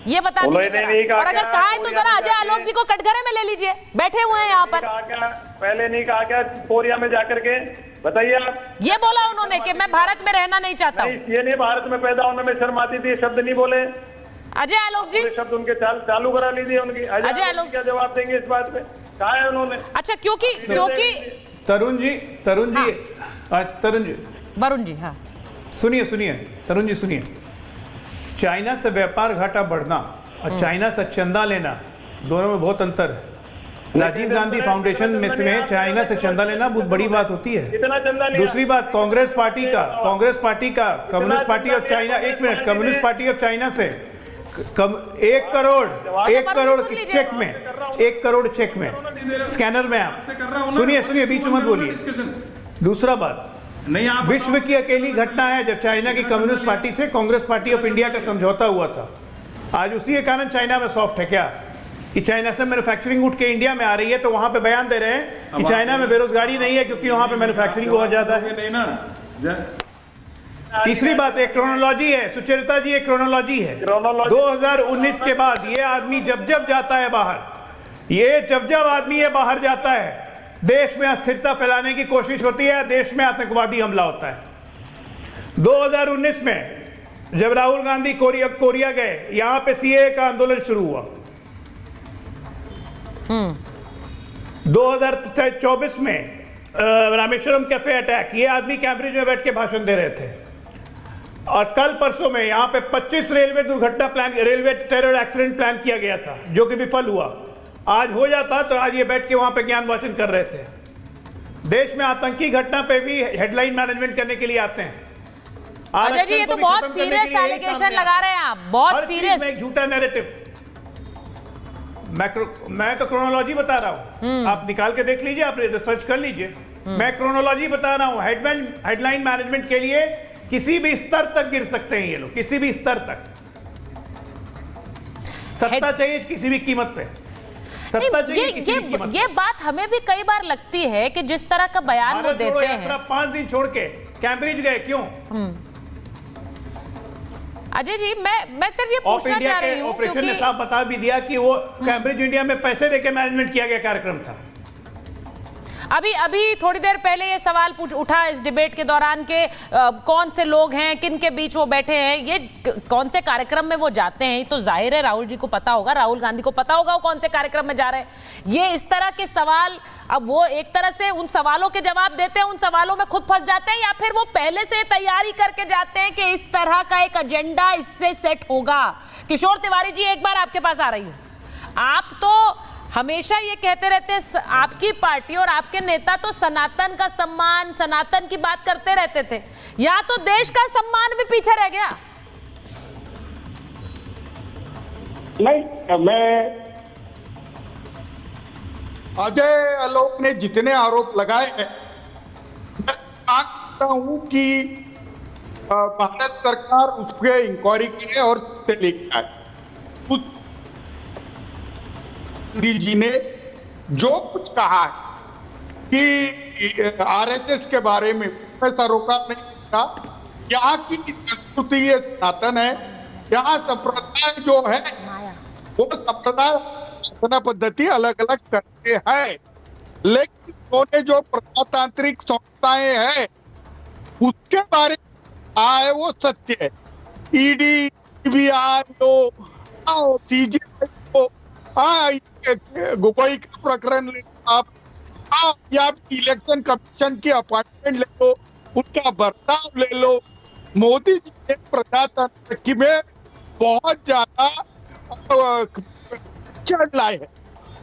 ये बता दीजिए। और अगर कहा है तो जरा अजय आलोक जी को कटघरे में ले लीजिए, बैठे हुए हैं यहाँ पर। पहले नहीं कहा क्या कोरिया में जाकर के? बताइए आप। ये बोला उन्होंने कि मैं भारत में रहना नहीं चाहता हूँ। ये नहीं, भारत में पैदा होने में शर्म आती थी, शब्द नहीं बोले अजय आलोक जी। शब्द उनके चालू करा लीजिए उनकी। अजय आलोक क्या जवाब देंगे इस बात पे? कहा है उन्होंने? अच्छा, क्योंकि तरुण जी वरुण जी, हाँ सुनिए तरुण जी सुनिए। चाइना से व्यापार घाटा बढ़ना और चाइना से चंदा लेना, दोनों में बहुत अंतर है। राजीव गांधी फाउंडेशन में से चाइना से चंदा लेना बहुत बड़ी बात होती है। दूसरी बात, कांग्रेस पार्टी का communist party of China, 1 minute, communist party of China से 1 करोड़ चेक में, 1 करोड़ चेक में, स्कैनर में। आप सुनिए, बीच में मत बोलिए। दूसरा बात, विश्व की अकेली घटना है जब चाइना की कम्युनिस्ट पार्टी से कांग्रेस पार्टी ऑफ इंडिया का समझौता हुआ था। आज उसी के कारण चाइना में सॉफ्ट है क्या कि चाइना से मैन्युफैक्चरिंग उठ के इंडिया में आ रही है, तो वहां पे बयान दे रहे हैं कि चाइना में बेरोजगारी नहीं है क्योंकि वहां पे मैन्युफैक्चरिंग बहुत ज्यादा है। तीसरी बात, एक क्रोनोलॉजी है, सुचरिता जी, एक क्रोनोलॉजी है। 2019 के बाद ये आदमी जब जाता है बाहर, जब आदमी ये बाहर जाता है, देश में अस्थिरता फैलाने की कोशिश होती है, देश में आतंकवादी हमला होता है। 2019 में जब राहुल गांधी कोरिया गए, यहां पे सीएए का आंदोलन शुरू हुआ। 2024 में रामेश्वरम कैफे अटैक, ये आदमी कैम्ब्रिज में बैठ के भाषण दे रहे थे। और कल परसों में यहां पे 25 रेलवे टेरर एक्सीडेंट प्लान किया गया था, जो कि विफल हुआ। आज हो जाता तो आज ये बैठ के वहां पे ज्ञान वाचन कर रहे थे। देश में आतंकी घटना पे भी हेडलाइन मैनेजमेंट करने के लिए आते हैं। अजय जी, ये तो बहुत सीरियस एलिगेशन लगा रहे हैं आप, बहुत सीरियस। झूठा नैरेटिव। मैं तो क्रोनोलॉजी बता रहा हूं, आप निकाल के देख लीजिए, आप रिसर्च कर लीजिए। मैं क्रोनोलॉजी बता रहा हूं। हेडलाइन मैनेजमेंट के लिए किसी भी स्तर तक गिर सकते हैं ये लोग, किसी भी स्तर तक। सत्ता चाहिए किसी भी कीमत पे। ये बात हमें भी कई बार लगती है कि जिस तरह का बयान वो देते हैं। 5 दिन छोड़ के कैम्ब्रिज गए क्यों? अजय जी, मैं सिर्फ ये पूछना चाह रही हूँ, ऑपरेशन ने साफ बता भी दिया कि वो कैम्ब्रिज इंडिया में पैसे देके मैनेजमेंट किया गया कार्यक्रम था। अभी थोड़ी देर पहले ये सवाल उठा इस डिबेट के दौरान के कौन से लोग हैं, किन के बीच वो बैठे हैं, ये कौन से कार्यक्रम में वो जाते हैं, तो जाहिर है राहुल जी को पता होगा, राहुल गांधी को पता होगा वो कौन से कार्यक्रम में जा रहे हैं। ये इस तरह के सवाल, अब वो एक तरह से उन सवालों के जवाब देते हैं, उन सवालों में खुद फंस जाते हैं, या फिर वो पहले से तैयारी करके जाते हैं कि इस तरह का एक एजेंडा इससे सेट होगा। किशोर तिवारी जी, एक बार आपके पास आ रही हूँ। आप तो हमेशा ये कहते रहते हैं, आपकी पार्टी और आपके नेता तो सनातन का सम्मान, सनातन की बात करते रहते थे, या तो देश का सम्मान भी पीछे रह गया। नहीं, मैं अजय आलोक ने जितने आरोप लगाए हैं, मैं मानता हूं कि भारत सरकार उस पर इंक्वायरी करे और लेके आए। मोदी जी ने जो कुछ कहा है कि आरएसएस के बारे में ऐसा रोका नहीं सकता, यहाँ की संस्कृति ये सनातन है, यहाँ संप्रदाय जो है वो संप्रदाय पद्धति अलग अलग करते हैं, लेकिन उन्होंने जो प्रजातांत्रिक संस्थाएं हैं उसके बारे में आए वो सत्य है। ईडी, सीबीआई, सीजीआई, गोगोई का प्रकरण आप या इलेक्शन कमीशन की अपॉइंटमेंट ले लो, उनका बर्ताव ले लो। मोदी जी ने प्रजातंत्र में बहुत ज्यादा चढ़ लाए है,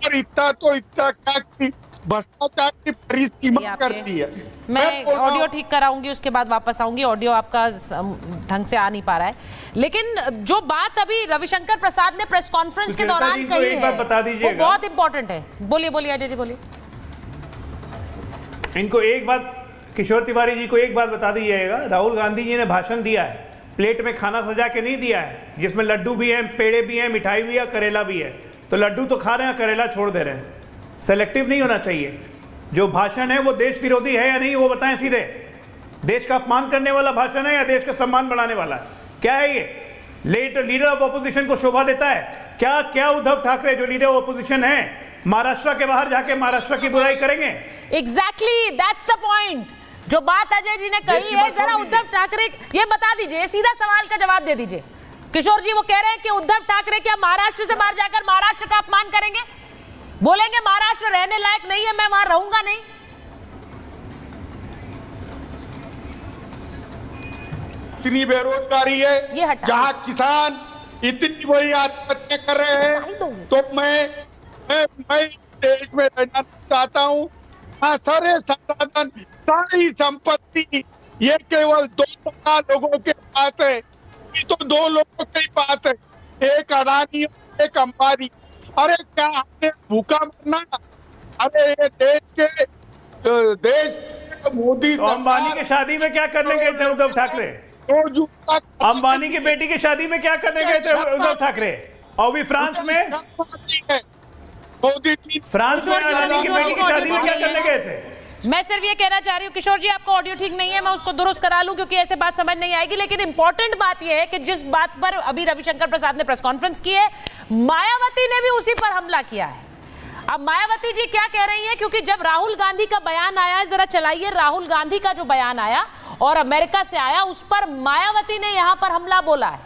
और इतना क्या कि भ्रष्टाचार की परिसीमा कर दी है। मैं ऑडियो ठीक कराऊंगी, उसके बाद वापस आऊंगी। ऑडियो आपका ढंग से आ नहीं पा रहा है, लेकिन जो बात अभी रविशंकर प्रसाद ने प्रेस कॉन्फ्रेंस के दौरान कही है वो बहुत इंपॉर्टेंट है। बोलिए बोलिए अजय जी, बोलिए। इनको एक बात, किशोर तिवारी जी को एक बात बता दीजिएगा, राहुल गांधी जी ने भाषण दिया है, प्लेट में खाना सजा के नहीं दिया है, जिसमें लड्डू भी है, पेड़े भी हैं, मिठाई भी है, करेला भी है। तो लड्डू तो खा रहे हैं, करेला छोड़ दे रहे हैं। सेलेक्टिव नहीं होना चाहिए। जो भाषण है वो देश विरोधी है या नहीं, वो बताएं सीधे। देश का अपमान करने वाला भाषण है या देश का सम्मान बढ़ाने वाला है? क्या है ये? लीडर ऑफ ऑपोजिशन को शोभा देता है क्या? क्या उद्धव ठाकरे जो लीडर ऑफ ऑपोजिशन है महाराष्ट्र के बाहर जाके महाराष्ट्र की बुराई करेंगे? Exactly, that's the point. जो बात अजय जी ने कही है, जरा उद्धव ठाकरे ये बता दीजिए, सीधा सवाल का जवाब दे दीजिए। किशोर जी वो कह रहे हैं कि उद्धव ठाकरे क्या महाराष्ट्र से बाहर जाकर महाराष्ट्र का अपमान करेंगे? बोलेंगे महाराष्ट्र रहने लायक नहीं है, मैं वहां रहूंगा नहीं? इतनी बेरोजगारी है, जहां किसान इतनी बड़ी आत्महत्या कर रहे हैं, तो मैं देश में रहना चाहता हूं। सारे संसाधन, सारी संपत्ति ये केवल 2% लोगों के पास है। ये तो 2 लोगों के पास है, एक अडानी, एक अंबानी। अरे क्या आपने भूखा मरना? अरे ये देश मोदी अंबानी की शादी में क्या करने गए थे उद्धव ठाकरे? अंबानी की बेटी की शादी में क्या करने गए थे उद्धव ठाकरे? और भी फ्रांस में, मोदी जी फ्रांस में अंबानी की बेटी की शादी में क्या करने गए थे? मैं सिर्फ ये कहना चाह रही हूँ किशोर जी, आपका ऑडियो ठीक नहीं है, मैं उसको दुरुस्त करा लूं क्योंकि ऐसे बात समझ नहीं आएगी। लेकिन इंपॉर्टेंट बात यह है कि जिस बात पर अभी रविशंकर प्रसाद ने प्रेस कॉन्फ्रेंस की है, मायावती ने भी उसी पर हमला किया है। अब मायावती जी क्या कह रही हैं, क्योंकि जब राहुल गांधी का बयान आया, जरा चलाइए राहुल गांधी का जो बयान आया और अमेरिका से आया, उस पर मायावती ने यहां पर हमला बोला है।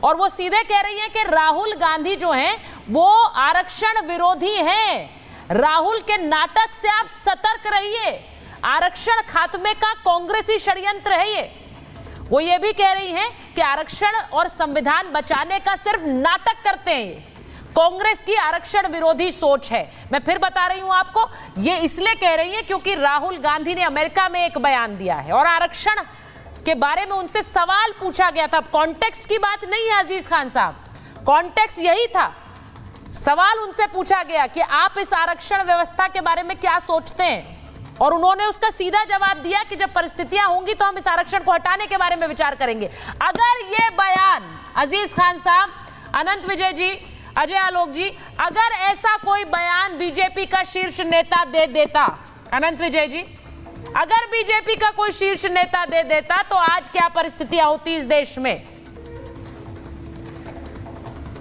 और वो सीधे कह रही है कि राहुल गांधी जो हैं वो आरक्षण विरोधी हैं। राहुल के नाटक से आप सतर्क रहिए, आरक्षण खात्मे का कांग्रेसी षड्यंत्र है ये। वो ये भी कह रही हैं कि आरक्षण और संविधान बचाने का सिर्फ नाटक करते हैं ये, कांग्रेस की आरक्षण विरोधी सोच है। मैं फिर बता रही हूं आपको, ये इसलिए कह रही है क्योंकि राहुल गांधी ने अमेरिका में एक बयान दिया है और आरक्षण के बारे में उनसे सवाल पूछा गया था। कॉन्टेक्स्ट की बात नहीं है अजीज खान साहब, कॉन्टेक्स्ट यही था। सवाल उनसे पूछा गया कि आप इस आरक्षण व्यवस्था के बारे में क्या सोचते हैं, और उन्होंने उसका सीधा जवाब दिया कि जब परिस्थितियां होंगी तो हम इस आरक्षण को हटाने के बारे में विचार करेंगे। अगर ये बयान अजीज खान साहब, अनंत विजय जी, अजय आलोक जी, अगर ऐसा कोई बयान बीजेपी का शीर्ष नेता दे देता, अनंत विजय जी, अगर बीजेपी का कोई शीर्ष नेता दे देता तो आज क्या परिस्थितियां होती इस देश में?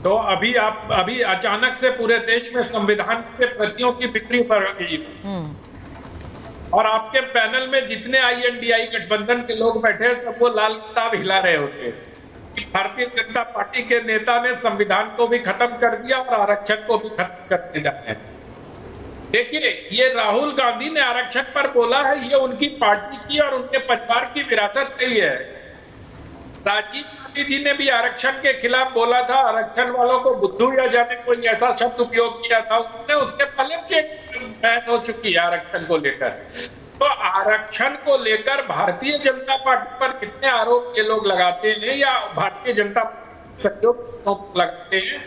तो अभी अचानक से पूरे देश में संविधान के प्रतियों की बिक्री बढ़ गई, और आपके पैनल में जितने INDI गठबंधन के लोग बैठे सब वो लाल किताब हिला रहे होते। भारतीय जनता पार्टी के नेता ने संविधान को भी खत्म कर दिया और आरक्षण को भी खत्म करने जा रहे हैं। देखिए, ये राहुल गांधी ने आरक्षण पर बोला है, ये उनकी पार्टी की और उनके परिवार की विरासत रही है। राजीव गांधी जी ने भी आरक्षण के खिलाफ बोला था, आरक्षण वालों को बुद्धू या जाने कोई ऐसा शब्द उपयोग किया था, उसने उसके पहले भी एक बहस हो चुकी है आरक्षण को लेकर। तो आरक्षण को लेकर भारतीय जनता पार्टी पर कितने आरोप ये लोग लगाते हैं या भारतीय जनता सहयोग लगाते हैं,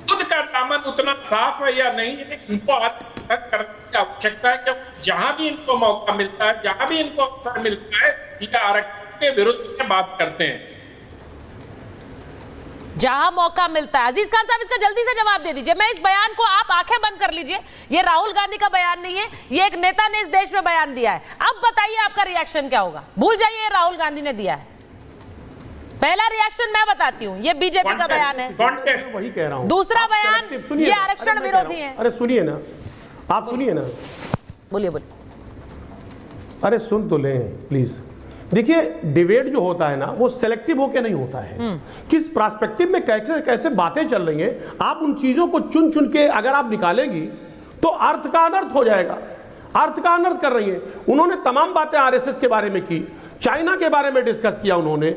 खुद का दामन उतना साफ है या नहीं है, इनको आत्मसात करने की आवश्यकता है। क्योंकि जहां भी इनको मौका मिलता है, जहां भी इनको अवसर मिलता है, ये आरक्षण के विरुद्ध में बात करते हैं। जहां मौका मिलता है। अजीज खान साहब, इसका जल्दी से जवाब दे दीजिए। मैं इस बयान को, आप आंखें बंद कर लीजिए, ये राहुल गांधी का बयान नहीं है, ये एक नेता ने इस देश में बयान दिया है। अब बताइए आपका रिएक्शन क्या होगा? भूल जाइए राहुल गांधी ने दिया है। पहला रिएक्शन मैं बताती हूँ, ये बीजेपी का बयान है। वही कह रहा हूँ। दूसरा बयान, ये आरक्षण विरोधी है। अरे सुनिए ना, आप सुनिए ना, बोलिए बोलिए। अरे सुन तो लें प्लीज। देखिए, डिबेट जो होता है ना, वो सेलेक्टिव होकर नहीं होता है। किस पर्सपेक्टिव में कैसे कैसे बातें चल रही हैं, आप उन चीजों को चुन चुन के अगर आप निकालेंगी तो अर्थ का अनर्थ हो जाएगा। अर्थ का अनर्थ कर रही हैं। उन्होंने तमाम बातें आरएसएस के बारे में की, चाइना के बारे में डिस्कस किया, उन्होंने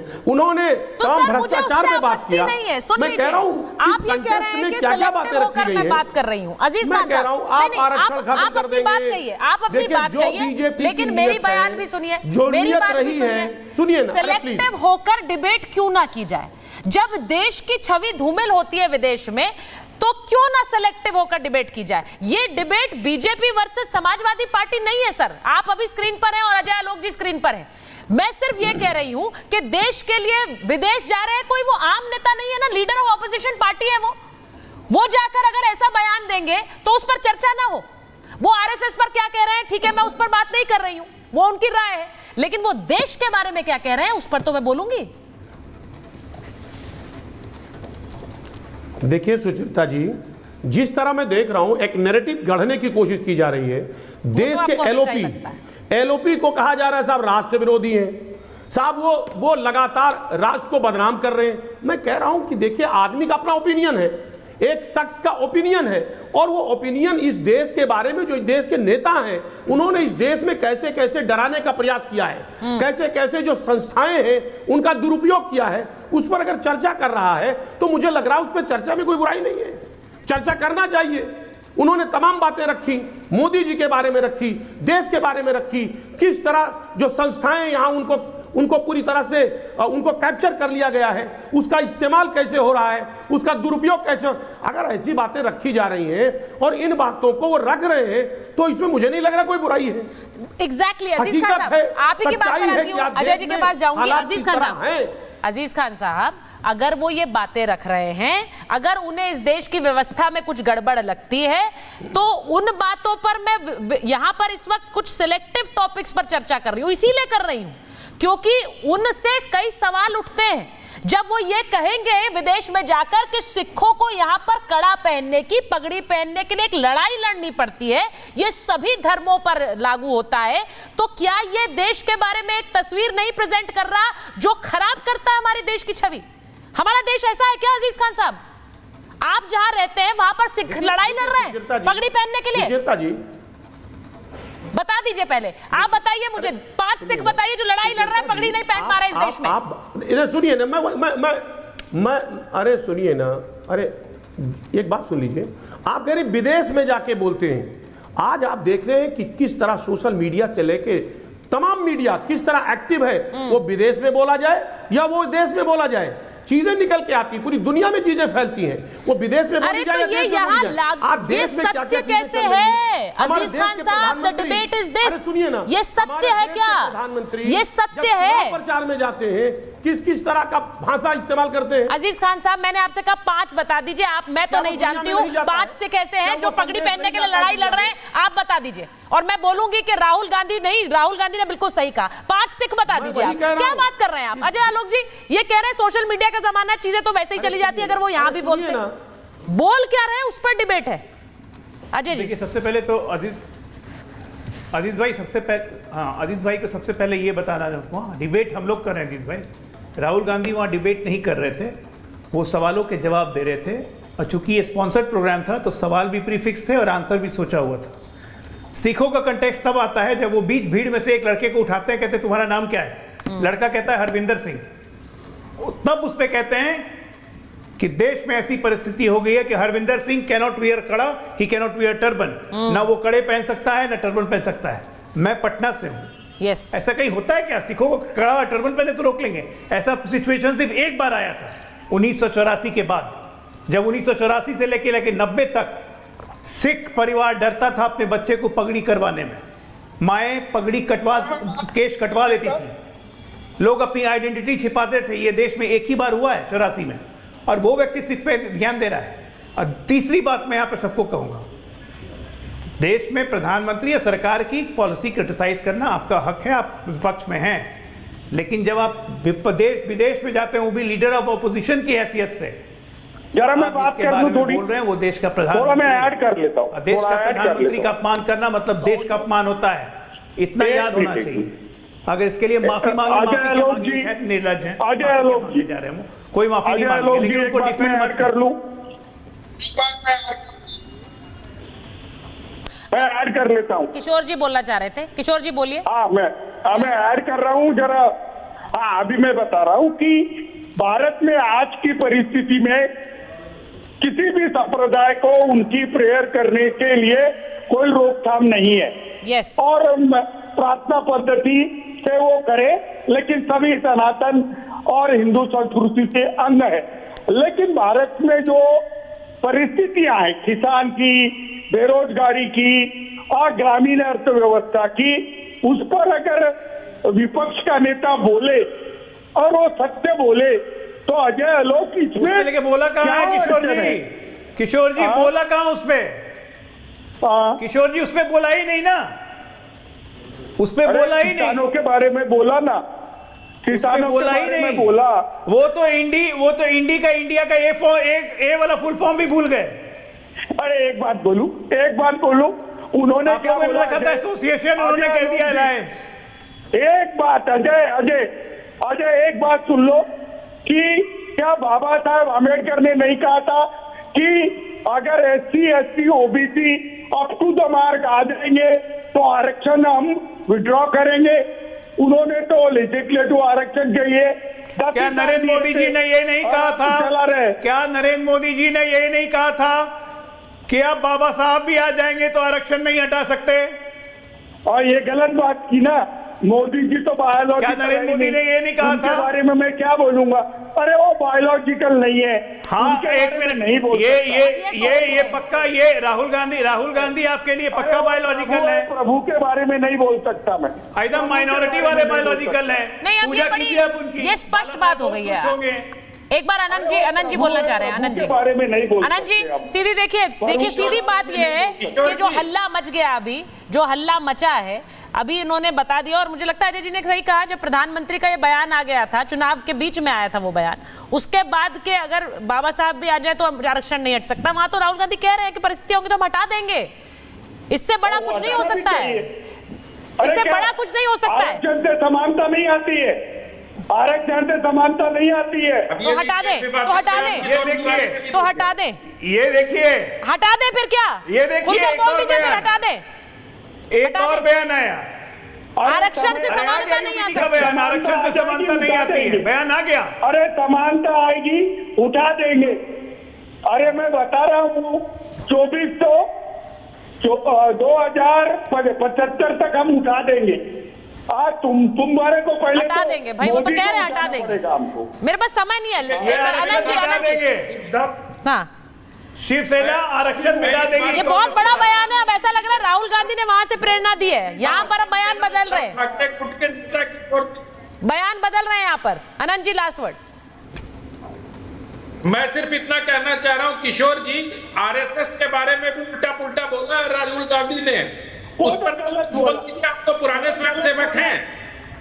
तमाम भ्रष्टाचार पे बात किया। मैं कह रहा हूं आप ये कह रहे हैं कि सिलेक्टिव होकर मैं बात कर रही हूं। अजीज खान साहब, आप अपनी बात कहिए, आप अपनी बात कहिए, लेकिन मेरी बयान भी सुनिए, मेरी बात भी सुनिए। सिलेक्टिव होकर डिबेट क्यों ना की जाए? जब देश की छवि धूमिल होती है विदेश में, तो क्यों ना सिलेक्टिव होकर डिबेट की जाए? ये debate BJP versus Samajwadi party नहीं है सर। आप अभी स्क्रीन पर हैं और अजय आलोक जी स्क्रीन पर हैं। मैं सिर्फ ये कह रही हूं कि देश के लिए विदेश जा रहे हैं, कोई वो आम नेता नहीं है ना, लीडर ऑफ ऑपोजिशन पार्टी है वो जाकर अगर ऐसा बयान देंगे तो उस पर चर्चा ना हो। वो आरएसएस पर क्या कह रहे हैं, ठीक है, मैं उस पर बात नहीं कर रही हूं, वो उनकी राय है, लेकिन वो देश के बारे में क्या कह रहे हैं उस पर तो मैं बोलूंगी। देखिए सुचित्रा जी, जिस तरह मैं देख रहा हूं एक नैरेटिव गढ़ने की कोशिश की जा रही है। देश के एलओपी को कहा जा रहा है साहब राष्ट्र विरोधी हैं, साहब वो लगातार राष्ट्र को बदनाम कर रहे हैं। मैं कह रहा हूं कि देखिए, आदमी का अपना ओपिनियन है, एक शख्स का ओपिनियन है, और वो ओपिनियन इस देश के बारे में जो इस देश के नेता हैं उन्होंने इस देश में कैसे कैसे डराने का प्रयास किया है, कैसे कैसे जो संस्थाएं हैं उनका दुरुपयोग किया है, उस पर अगर चर्चा कर रहा है तो मुझे लग रहा है उस पर चर्चा में कोई बुराई नहीं है, चर्चा करना चाहिए। उन्होंने तमाम बातें रखी, मोदी जी के बारे में रखी, देश के बारे में रखी, किस तरह जो संस्थाएं यहाँ उनको पूरी तरह से उनको कैप्चर कर लिया गया है, उसका इस्तेमाल कैसे हो रहा है, उसका दुरुपयोग कैसे अगर ऐसी बातें रखी जा रही हैं और इन बातों को वो रख रहे हैं तो इसमें मुझे नहीं लग रहा कोई बुराई है। एग्जैक्टली अजीज खान साहब, आप ही की बात पर आती हूं, अजय जी के पास जाऊंगी। अजीज खान साहब, अगर वो ये बातें रख रहे हैं, अगर उन्हें इस देश की व्यवस्था में कुछ गड़बड़ लगती है, तो उन बातों पर मैं यहां पर इस वक्त कुछ सिलेक्टिव टॉपिक्स पर चर्चा कर रही हूं, इसीलिए कर रही हूं क्योंकि उनसे कई सवाल उठते हैं। जब वो ये कहेंगे विदेश में जाकर कि सिखों को यहां पर कड़ा पहनने की, पगड़ी पहनने के लिए एक लड़ाई लड़नी पड़ती है, ये सभी धर्मों पर लागू होता है, तो क्या ये देश के बारे में एक तस्वीर नहीं प्रेजेंट कर रहा जो खराब करता है हमारे देश की छवि? हमारा देश ऐसा है क्या अजीज खान साहब? आप जहां रहते हैं वहां पर सिख लड़ाई लड़ रहे हैं पगड़ी पहनने के लिए? बता दीजिए, पहले आप बताइए मुझे, 5 सिख बताइए जो लड़ाई लड़ रहा है, पगड़ी नहीं पहन पा रहा है इस देश में। आप इधर सुनिए ना, मैं अरे सुनिए ना, अरे एक बात सुन लीजिए। आप कह रहे विदेश में जाके बोलते हैं, आज आप देख रहे हैं कि किस तरह सोशल मीडिया से लेके तमाम मीडिया किस तरह एक्टिव है, वो विदेश में बोला जाए या वो देश में बोला जाए, चीजें निकल के आती, पूरी दुनिया में चीजें फैलती हैं, वो विदेश में अरे तो ये यहाँ ये सत्य कैसे है अजीज खान साहब? द डिबेट इज दिस, ये सत्य है क्या? ये सत्य है? प्रचार में जाते हैं किस तरह का भाषा इस्तेमाल करते हैं? अजीज खान साहब, मैंने आपसे कहा 5 बता दीजिए, आप, मैं तो नहीं जानती हूँ 5 सिख ऐसे हैं जो पगड़ी पहनने के लिए लड़ाई लड़ रहे हैं, आप बता दीजिए, और मैं बोलूंगी कि राहुल गांधी ने बिल्कुल सही कहा। 5 सिख बता दीजिए। आप क्या बात कर रहे हैं आप? अजय आलोक जी ये कह रहे हैं सोशल मीडिया का जमाना, चीजें तो वैसे ही चली जाती है, अगर वो यहां भी बोलते हैं, बोल क्या रहे हैं उस पर डिबेट है। अजय जी, सबसे पहले तो अजीज भाई अजीज भाई को सबसे पहले ये बताना चाहूँगा, डिबेट हम लोग कर रहे हैं अजीज भाई, राहुल गांधी वहाँ डिबेट नहीं कर रहे थे, वो सवालों के जवाब दे रहे थे, और चूंकि ये स्पॉन्सर्ड प्रोग्राम था तो सवाल भी प्रीफिक्स थे और आंसर भी सोचा हुआ था। सिखों का कंटेक्स्ट तब आता है जब वो बीच भीड़ में से एक लड़के को उठाते हैं, कहते हैं तुम्हारा नाम क्या है, लड़का कहता है हरविंदर सिंह, तब उस पे कहते हैं कि देश में ऐसी परिस्थिति हो गई है कि हरविंदर सिंह कैनॉट वियर कड़ा, ही कैनॉट वियर टर्बन, ना वो कड़े पहन सकता है ना टर्बन पहन सकता है। मैं पटना से हूं, ऐसा कहीं होता है क्या? सिखों को कड़ा टर्बन पहनने से रोक लेंगे? ऐसा सिचुएशन सिर्फ एक बार आया था 1984 के बाद, जब 1984 से लेके 90 तक सिख परिवार डरता था अपने बच्चे को पगड़ी करवाने में। माएँ पगड़ी केश कटवा लेती थी, लोग अपनी आइडेंटिटी छिपाते थे। ये देश में एक ही बार हुआ है 84 में, और वो व्यक्ति सिख पे ध्यान दे रहा है। और तीसरी बात मैं यहाँ पे सबको कहूँगा, देश में प्रधानमंत्री या सरकार की पॉलिसी क्रिटिसाइज करना आपका हक है, आप विपक्ष में हैं, लेकिन जब आप देश विदेश में जाते हैं, वो भी लीडर ऑफ ऑपोजिशन की हैसियत से, जरा मैं बात कर लूं थोड़ी, बोल रहे हैं वो देश का प्रधानमंत्री, थोड़ा मैं ऐड कर लेता हूं, देश का प्रधानमंत्री का अपमान करना मतलब देश का अपमान होता है, इतना याद होना चाहिए। अगर इसके लिए माफी मांगे, निर्लज है, जा रहे हैं, कोई माफी नहीं मांगेंगे, लेकिन उनको डिफेंड मत कर लूं। मैं ऐड कर लेता हूँ। किशोर जी बोलना चाह रहे थे, किशोर जी बोलिए। हाँ मैं ऐड कर रहा हूँ जरा। हाँ अभी मैं बता रहा हूँ कि भारत में आज की परिस्थिति में किसी भी संप्रदाय को उनकी प्रेयर करने के लिए कोई रोकथाम नहीं है। यस। और प्रार्थना पद्धति से वो करे, लेकिन सभी सनातन और हिंदू संस्कृति के अंग है। लेकिन भारत में जो परिस्थितियां हैं, किसान की, बेरोजगारी की और ग्रामीण अर्थव्यवस्था की, उस पर अगर विपक्ष का नेता बोले और वो सत्य बोले तो अजय आलोक इसमें लेके बोला कहाँ है किशोर जी? किशोर जी बोला कहाँ उसपे? किशोर जी उसपे बोला ही नहीं ना, उसपे बोला ही नहीं। किसानों के बारे में बोला ना, किसानों बोला के ही बारे नहीं में बोला। वो तो इंडिया का ए वाला फुल फॉर्म भी भूल गए। अरे एक बात बोलूं, उन्होंने क्या बोला रखा था? एसोसिएशन, उन्होंने कह दिया अलायंस। एक बात अजय एक बात सुन लो कि क्या बाबा साहब आम्बेडकर ने नहीं कहा था कि अगर SC ST OBC up to the mark आ जाएंगे तो आरक्षण हम विड्रॉ करेंगे? उन्होंने तो लेजिस्लेटिव आरक्षण के लिए क्या नरेंद्र मोदी जी ने ये नहीं कहा था? चला रहे। क्या नरेंद्र मोदी जी ने ये नहीं कहा था कि अब बाबा साहब भी आ जाएंगे तो आरक्षण नहीं हटा सकते? और ये गलत बात की ना मोदी जी तो बायोलॉजिकल। क्या नरेंद्र मोदी ने ये नहीं कहा था? बारे में मैं क्या बोलूंगा? अरे वो बायोलॉजिकल नहीं है। हाँ एक मिनट नहीं बोल ये पक्का, ये राहुल गांधी आपके लिए पक्का बायोलॉजिकल है? प्रभु के बारे में नहीं बोल सकता मैं। एकदम माइनॉरिटी वाले बायोलॉजिकल है। नहीं, अब ये बड़ी ये स्पष्ट बात हो गई है। एक बार आनंद जी बोलना चाह रहे हैं। आनंद जी बारे में नहीं बोल आनंद जी सीधी देखिए सीधी बात ये है कि जो हल्ला मच गया, अभी जो हल्ला मचा है, अभी इन्होंने बता दिया। और मुझे लगता है अजय जी ने सही कहा, जब प्रधानमंत्री का ये बयान आ गया था, चुनाव के बीच में आया था वो बयान, उसके बाद के अगर बाबा साहब भी आ जाए तो आरक्षण नहीं हट सकता। वहां तो राहुल गांधी कह रहे हैं कि परिस्थिति होगी तो हम हटा देंगे। इससे बड़ा कुछ नहीं हो सकता है, इससे बड़ा कुछ नहीं हो सकता है। आरक्षण से समानता नहीं आती है, आरक्षण से समानता नहीं आती है। तो हटा दे, तो हटा दे, ये देखिए, तो हटा दे, ये देखिए, हटा दे। फिर क्या? ये देखिए, खुलकर बोल दीजिए, फिर हटा दे। एक और बयान आया, आरक्षण से समानता नहीं आ सकती। आरक्षण से समानता नहीं आती है, बयान आ गया। अरे समानता आएगी, उठा देंगे। अरे मैं बता रहा हूँ 2075 तक हम उठा देंगे। आज तुम्हारे को पहले हटा देंगे भाई, वो तो कह रहे हैं हटा देंगे। मेरे पास समय नहीं है। आनंद जी हाँ, शिवसेना आरक्षण मिटा देगी। ये बहुत बड़ा बयान है। अब ऐसा लग रहा है राहुल गांधी ने वहां से प्रेरणा दी है, यहाँ पर अब बयान बदल रहे हैं, बयान बदल रहे हैं यहाँ पर। Anand ji last word. मैं सिर्फ इतना कहना चाह रहा हूँ, किशोर जी RSS के बारे में भी उल्टा पुल्टा बोला है राहुल गांधी ने, उस पर बोल दीजिए। आप तो पुराने स्वयं सेवक हैं।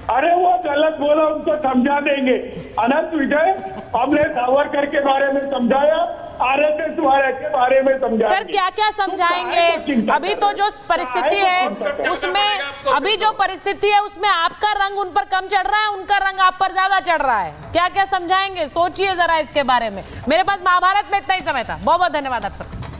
अरे वो गलत बोला, उनको समझा देंगे। अनंत विजय हमने सावरकर के बारे में समझाया, RSS वाले के बारे में समझाया। सर क्या क्या समझाएंगे? अभी तो जो परिस्थिति है उसमें, अभी जो परिस्थिति है उसमें आपका रंग उन पर कम चढ़ रहा है, उनका रंग आप पर ज्यादा चढ़ रहा है। क्या क्या समझाएंगे? सोचिए जरा इसके बारे में। मेरे पास महाभारत में इतना ही समय था। बहुत बहुत धन्यवाद आप सबका।